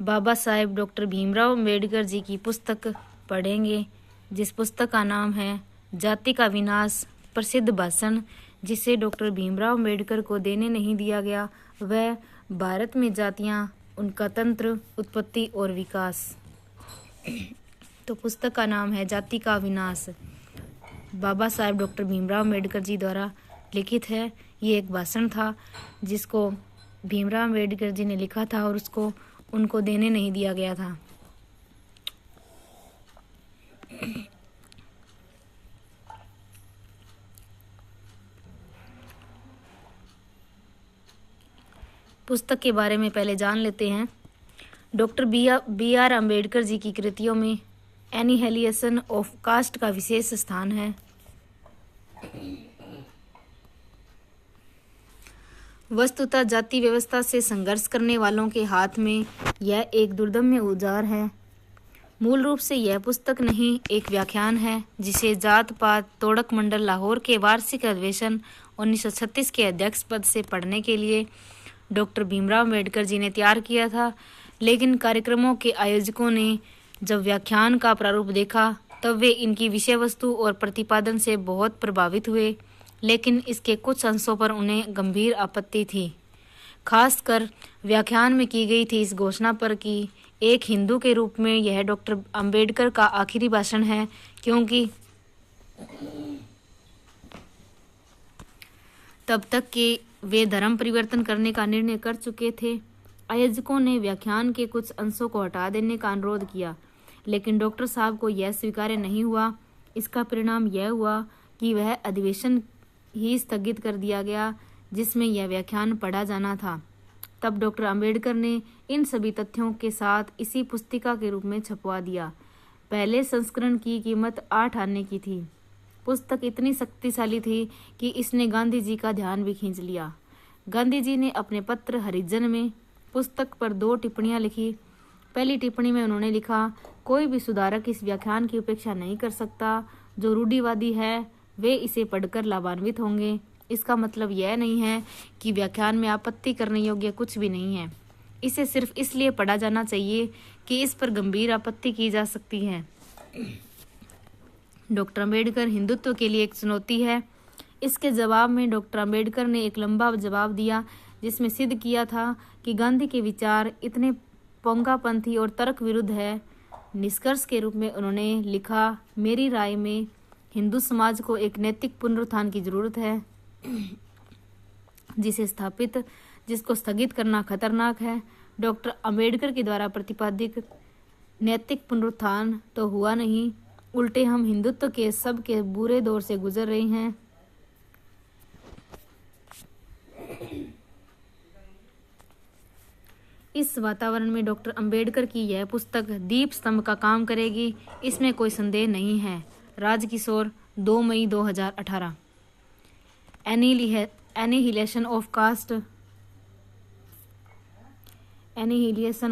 Baba Saheb doctor Bhimrao Ambedkar ji की पुस्तक पढ़ेंगे, जिस पुस्तक का नाम है जाति का विनाश। प्रसिद्ध भाषण जिसे डॉक्टर भीमराव अम्बेडकर को देने नहीं दिया गया, वह भारत में जातियां, उनका तंत्र, उत्पत्ति और विकास। तो पुस्तक का नाम है जाति का विनाश, बाबा साहेब डॉक्टर भीमराव अम्बेडकर जी द्वारा लिखित है। ये एक भाषण था जिसको भीमराव अम्बेडकर जी ने लिखा था और उसको उनको देने नहीं दिया गया था। पुस्तक के बारे में पहले जान लेते हैं। Doctor B are Ambedkar ji की कृतियों में एनिहिलेशन ऑफ कास्ट का विशेष स्थान है। वस्तुतः जाति व्यवस्था से संघर्ष करने वालों के हाथ में यह एक दुर्दम्य औजार है। मूल रूप से यह पुस्तक नहीं, एक व्याख्यान है जिसे जात पात तोड़क मंडल लाहौर के वार्षिक अधिवेशन 1936 के अध्यक्ष पद से पढ़ने के लिए डॉक्टर भीमराव अम्बेडकर जी ने तैयार किया था। लेकिन कार्यक्रमों के आयोजकों ने जब व्याख्यान का प्रारूप देखा तब वे इनकी विषय वस्तु और प्रतिपादन से बहुत प्रभावित हुए, लेकिन इसके कुछ अंशों पर उन्हें गंभीर आपत्ति थी। खासकर व्याख्यान में की गई थी इस घोषणा पर कि एक हिंदू के रूप में यह डॉक्टर अंबेडकर का आखिरी भाषण है, क्योंकि तब तक कि वे धर्म परिवर्तन करने का निर्णय कर चुके थे। आयोजकों ने व्याख्यान के कुछ अंशों को हटा देने का अनुरोध किया, लेकिन डॉक्टर साहब को यह स्वीकार्य नहीं हुआ। इसका परिणाम यह हुआ कि वह अधिवेशन ही स्थगित कर दिया गया जिसमें यह व्याख्यान पढ़ा जाना था। तब डॉक्टर अंबेडकर ने इन सभी तथ्यों के साथ इसी पुस्तिका के रूप में छपवा दिया। पहले संस्करण की कीमत 8 आने की थी। पुस्तक इतनी शक्तिशाली थी कि इसने गांधी जी का ध्यान भी खींच लिया। गांधी जी ने अपने पत्र हरिजन में पुस्तक पर 2 टिप्पणियां लिखी। पहली टिप्पणी में उन्होंने लिखा, कोई भी सुधारक इस व्याख्यान की उपेक्षा नहीं कर सकता। जो रूढ़िवादी है वे इसे पढ़कर लाभान्वित होंगे। इसका मतलब यह नहीं है कि व्याख्यान में आपत्ति करने योग्य कुछ भी नहीं है। इसे सिर्फ इसलिए पढ़ा जाना चाहिए कि इस पर गंभीर आपत्ति की जा सकती है। डॉक्टर अंबेडकर हिंदुत्व के लिए एक चुनौती है। इसके जवाब में डॉक्टर अंबेडकर ने एक लंबा जवाब दिया जिसमें सिद्ध किया था कि गांधी के विचार इतने पोंगापंथी और तर्क विरुद्ध है। निष्कर्ष के रूप में उन्होंने लिखा, मेरी राय में हिंदू समाज को एक नैतिक पुनरुत्थान की जरूरत है, जिसको स्थगित करना खतरनाक है। डॉक्टर अंबेडकर के द्वारा प्रतिपादित नैतिक पुनरुत्थान तो हुआ नहीं, उल्टे हम हिंदुत्व के सबके बुरे दौर से गुजर रहे हैं। इस वातावरण में डॉक्टर अंबेडकर की यह पुस्तक दीप स्तंभ का काम करेगी, इसमें कोई संदेह नहीं है। राजकिशोर, 2 मई 2018। Annihilation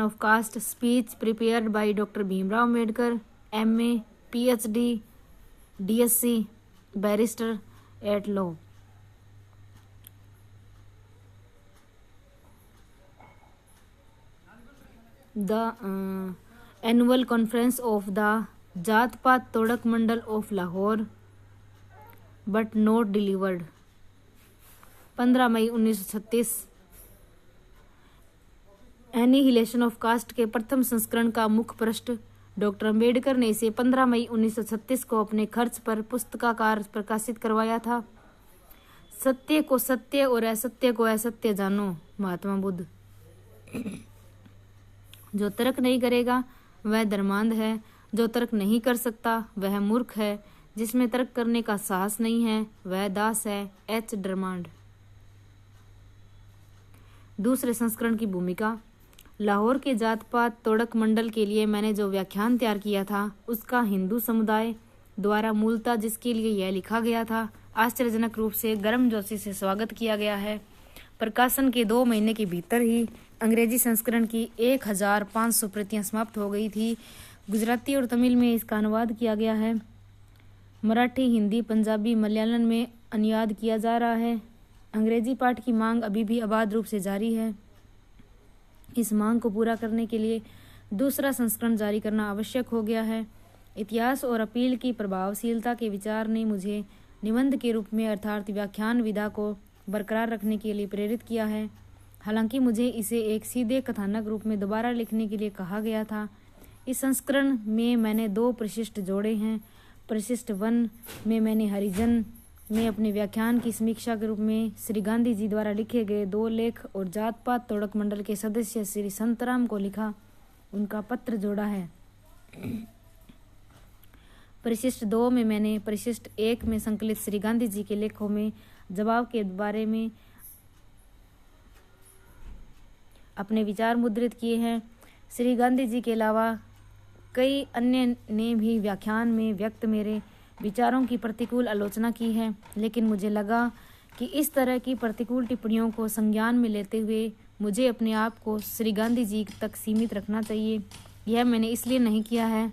of caste speech prepared by doctor Bhimrao Ambedkar, MA, PhD, DSc, barrister at law. The annual conference of the Jat Pat Todak Mandal of Lahore but not delivered, 15 मई 1936। एनिहिलेशन ऑफ कास्ट के प्रथम संस्करण का मुख्य पृष्ठ डॉक्टर अंबेडकर ने इसे 15 मई 1936 को अपने खर्च पर पुस्तकाकार प्रकाशित करवाया था। सत्य को सत्य और असत्य को असत्य जानो, महात्मा बुद्ध। जो तर्क नहीं करेगा वह धर्मांध है, जो तर्क नहीं कर सकता वह मूर्ख है, जिसमें तर्क करने का साहस नहीं है वह दास है। H. डर्मांड। दूसरे संस्करण की भूमिका। लाहौर के जात पात तोड़क मंडल के लिए मैंने जो व्याख्यान तैयार किया था उसका हिंदू समुदाय द्वारा मूलतः जिसके लिए यह लिखा गया था आश्चर्यजनक रूप से गर्मजोशी से स्वागत किया गया है। प्रकाशन के 2 महीने के भीतर ही अंग्रेजी संस्करण की 1500 प्रतियां समाप्त हो गई थी। गुजराती और तमिल में इसका अनुवाद किया गया है। मराठी, हिंदी, पंजाबी, मलयालम में अनुवाद किया जा रहा है। अंग्रेजी पाठ की मांग अभी भी अबाध रूप से जारी है। इस मांग को पूरा करने के लिए दूसरा संस्करण जारी करना आवश्यक हो गया है। इतिहास और अपील की प्रभावशीलता के विचार ने मुझे निबंध के रूप में अर्थात व्याख्यान विधा को बरकरार रखने के लिए प्रेरित किया है। हालांकि मुझे इसे एक सीधे कथानक रूप में दोबारा लिखने के लिए कहा गया था। इस संस्करण में मैंने 2 परिशिष्ट जोड़े हैं। परिशिष्ट 1 में मैंने हरिजन में अपने व्याख्यान की समीक्षा के रूप में श्री गांधी जी द्वारा लिखे गए 2 लेख और जात पात तोड़क मंडल के सदस्य श्री संतराम को लिखा उनका पत्र जोड़ा है। परिशिष्ट 2 में मैंने परिशिष्ट 1 में संकलित श्री गांधी जी के लेखों में जवाब के बारे में अपने विचार मुद्रित किए हैं। श्री गांधी जी के अलावा कई अन्य ने भी व्याख्यान में व्यक्त मेरे विचारों की प्रतिकूल आलोचना की है, लेकिन मुझे लगा कि इस तरह की प्रतिकूल टिप्पणियों को संज्ञान में लेते हुए मुझे अपने आप को श्री गांधी जी तक सीमित रखना चाहिए। यह मैंने इसलिए नहीं किया है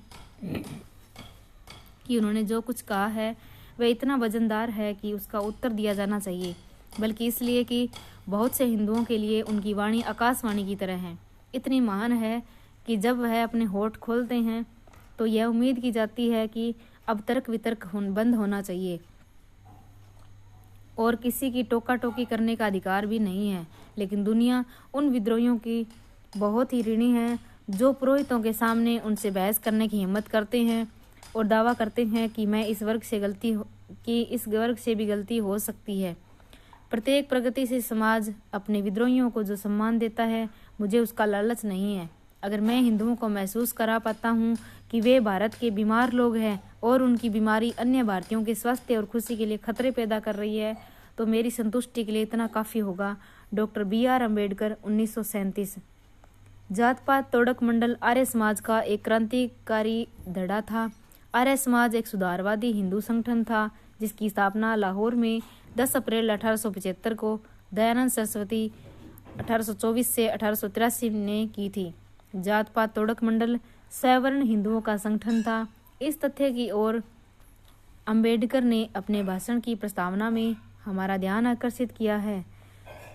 कि उन्होंने जो कुछ कहा है वह इतना वजनदार है कि उसका उत्तर दिया जाना चाहिए, बल्कि इसलिए कि बहुत से हिंदुओं के लिए उनकी वाणी आकाशवाणी की तरह है, इतनी महान है कि जब वह अपने होठ खोलते हैं तो यह उम्मीद की जाती है कि अब तर्क वितर्क बंद होना चाहिए और किसी की टोका टोकी करने का अधिकार भी नहीं है। लेकिन दुनिया उन विद्रोहियों की बहुत ही ऋणी है जो पुरोहितों के सामने उनसे बहस करने की हिम्मत करते हैं और दावा करते हैं कि इस वर्ग से भी गलती हो सकती है। प्रत्येक प्रगतिशील समाज अपने विद्रोहियों को जो सम्मान देता है, मुझे उसका लालच नहीं है। अगर मैं हिंदुओं को महसूस करा पाता हूँ कि वे भारत के बीमार लोग हैं और उनकी बीमारी अन्य भारतीयों के स्वास्थ्य और खुशी के लिए खतरे पैदा कर रही है, तो मेरी संतुष्टि के लिए इतना काफ़ी होगा। Doctor B.R. अम्बेडकर 1937। जात पात तोड़क मंडल आर्य समाज का एक क्रांतिकारी धड़ा था। आर्य समाज एक सुधारवादी हिंदू संगठन था जिसकी स्थापना लाहौर में 10 अप्रैल 1875 को दयानंद सरस्वती 1824 से 1883 ने की थी। जात पात तोड़क मंडल सवर्ण हिंदुओं का संगठन था। इस तथ्य की ओर अंबेडकर ने अपने भाषण की प्रस्तावना में हमारा ध्यान आकर्षित किया है।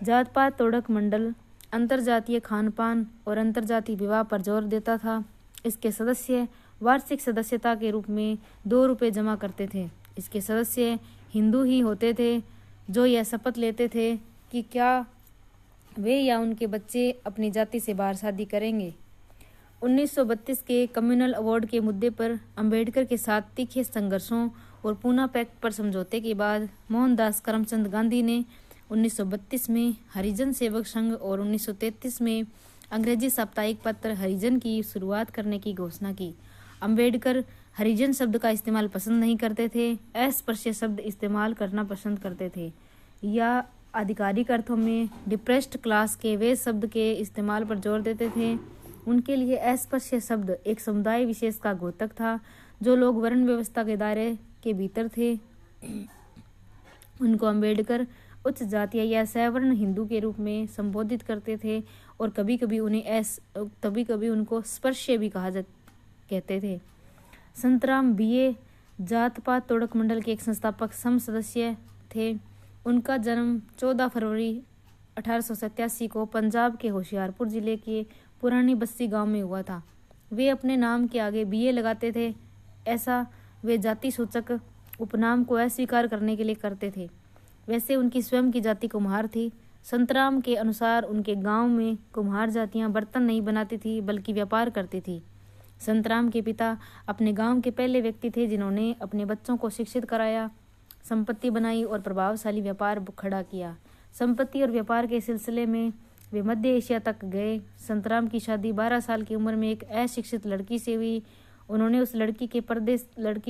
जात पात तोड़क मंडल अंतर्जातीय खानपान और अंतर्जातीय विवाह पर जोर देता था। इसके सदस्य वार्षिक सदस्यता के रूप में 2 रुपये जमा करते थे। इसके सदस्य हिंदू ही होते थे जो यह शपथ लेते थे कि क्या वे या उनके बच्चे अपनी जाति से बाहर शादी करेंगे। 1932 के कम्युनल अवार्ड के मुद्दे पर अंबेडकर के साथ तीखे संघर्षों और पूना पैक्ट पर समझौते के बाद मोहनदास करमचंद गांधी ने 1932 में हरिजन सेवक संघ और 1933 में अंग्रेजी साप्ताहिक पत्र हरिजन की शुरुआत करने की घोषणा की। अंबेडकर हरिजन शब्द का इस्तेमाल पसंद नहीं करते थे, अस्पृश्य शब्द इस्तेमाल करना पसंद करते थे या आधिकारिक अर्थों में डिप्रेस्ड क्लास के वे शब्द के इस्तेमाल पर जोर देते थे। उनके लिए अस्पृश्य शब्द एक समुदाय विशेष का घोतक था जो लोग वर्ण व्यवस्था के दायरे के भीतर थे। उनको अंबेडकर उच्च जातीय या सवर्ण हिंदू के रूप में संबोधित करते थे और कभी कभी उनको स्पर्श्य भी कहते थे। संतराम B.A. जात पात तोड़क मंडल के एक संस्थापक सम सदस्य थे। उनका जन्म 14 फरवरी 1887 को पंजाब के होशियारपुर जिले के पुरानी बस्ती गांव में हुआ था। वे अपने नाम के आगे B.A. लगाते थे। ऐसा वे जाति सूचक उपनाम को अस्वीकार करने के लिए करते थे। वैसे उनकी स्वयं की जाति कुम्हार थी। संतराम के अनुसार उनके गांव में कुम्हार जातियां बर्तन नहीं बनाती थी बल्कि व्यापार करती थी। संतराम के पिता अपने गांव के पहले व्यक्ति थे जिन्होंने अपने बच्चों को शिक्षित कराया, संपत्ति बनाई और प्रभावशाली व्यापार खड़ा किया। संपत्ति और व्यापार के सिलसिले में वे मध्य एशिया तक गए। संतराम की शादी 12 साल की उम्र में एक अशिक्षित लड़की से हुई। उन्होंने उस लड़की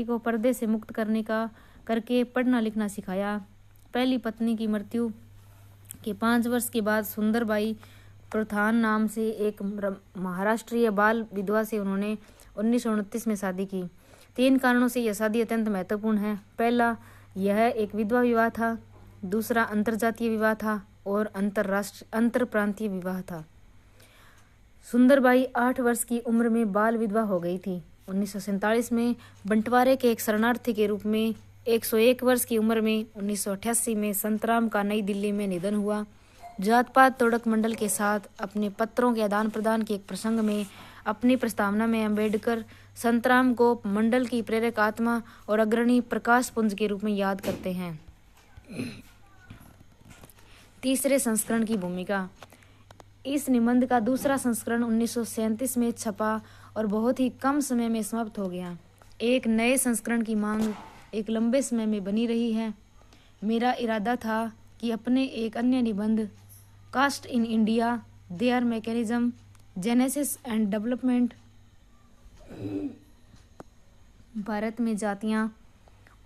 को पर्दे से मुक्त करके पढ़ना लिखना सिखाया। पहली पत्नी की मृत्यु के 5 वर्ष के बाद सुंदरबाई प्रधान नाम से एक महाराष्ट्रीय बाल विधवा से उन्होंने 1929 में शादी की। 3 कारणों से यह शादी अत्यंत महत्वपूर्ण है। पहला, यह एक विधवा विवाह था। दूसरा, अंतर्जातीय विवाह था और अंतर प्रांतीय विवाह था। सुंदरबाई 8 वर्ष की उम्र में बाल विधवा हो गई थी। 1947 में बंटवारे के एक शरणार्थी के रूप में 101 वर्ष की उम्र में 1988 में संतराम का नई दिल्ली में निधन हुआ। जात पात तोड़क मंडल के साथ अपने पत्रों के आदान प्रदान के एक प्रसंग में अपनी प्रस्तावना में अम्बेडकर संतराम को मंडल की प्रेरक आत्मा और अग्रणी प्रकाश पुंज के रूप में याद करते हैं। तीसरे संस्करण की भूमिका। इस निबंध का दूसरा संस्करण 1937 में छपा और बहुत ही कम समय में समाप्त हो गया। एक नए संस्करण की मांग एक लंबे समय में बनी रही है। मेरा इरादा था कि अपने एक अन्य निबंध caste in India, their mechanism, genesis and development, Bharat में जातियां,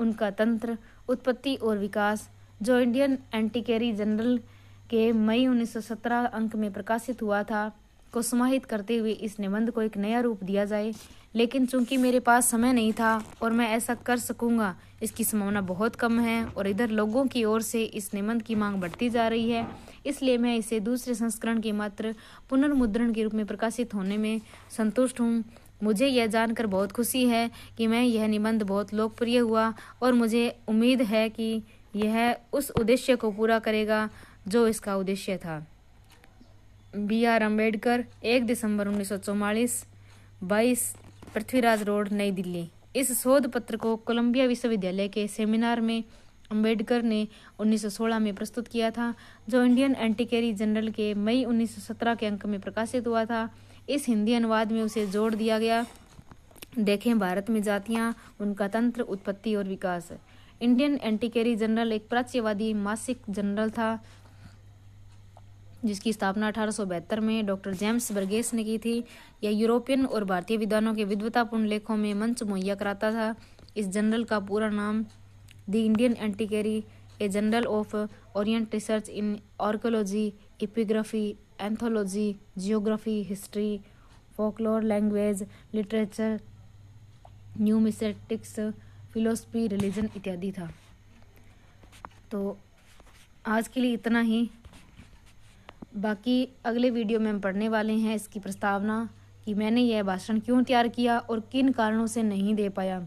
उनका तंत्र, उत्पत्ति और विकास, जो इंडियन एंटीक्वेरी जनरल के मई 1917 अंक में प्रकाशित हुआ था, को समाहित करते हुए इस निबंध को एक नया रूप दिया जाए। लेकिन चूंकि मेरे पास समय नहीं था और मैं ऐसा कर सकूंगा इसकी संभावना बहुत कम है और इधर लोगों की ओर से इस निबंध की मांग बढ़ती जा रही है, इसलिए मैं इसे दूसरे संस्करण के मात्र पुनर्मुद्रण के रूप में प्रकाशित होने में संतुष्ट हूँ। मुझे यह जानकर बहुत खुशी है कि यह निबंध बहुत लोकप्रिय हुआ और मुझे उम्मीद है कि यह उस उद्देश्य को पूरा करेगा जो इसका उद्देश्य था। B.R. अम्बेडकर, 1 दिसंबर 1944, 22 पृथ्वीराज रोड, नई दिल्ली। इस शोध पत्र को कोलंबिया विश्वविद्यालय के सेमिनार में अम्बेडकर ने 1916 में प्रस्तुत किया था, जो इंडियन एंटीक्वेरी जनरल के मई 1917 के अंक में प्रकाशित हुआ था। इस हिंदी अनुवाद में उसे जोड़ दिया गया। देखें, भारत में जातियां, उनका तंत्र, उत्पत्ति और विकास। इंडियन एंटीक्वेरी जनरल एक प्राच्यवादी मासिक जर्नल था जिसकी स्थापना 1872 में डॉक्टर जेम्स बर्गेस ने की थी। यह यूरोपियन और भारतीय विद्वानों के विद्वतापूर्ण लेखों में मंच मुहैया कराता था। इस जर्नल का पूरा नाम the Indian antiquary, a journal of orient research in archaeology, epigraphy, anthology, geography, history, folklore, language, literature, numismatics, philosophy, religion इत्यादि था। तो आज के लिए इतना ही। बाकी अगले वीडियो में हम पढ़ने वाले हैं इसकी प्रस्तावना कि मैंने यह भाषण क्यों तैयार किया और किन कारणों से नहीं दे पाया।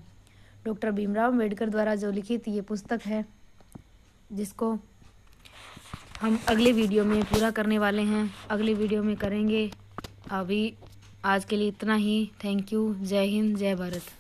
डॉक्टर भीमराव अम्बेडकर द्वारा जो लिखित ये पुस्तक है, जिसको हम अगले वीडियो में पूरा करने वाले हैं, अगले वीडियो में करेंगे। अभी आज के लिए इतना ही। Thank you. जय हिंद, जय भारत।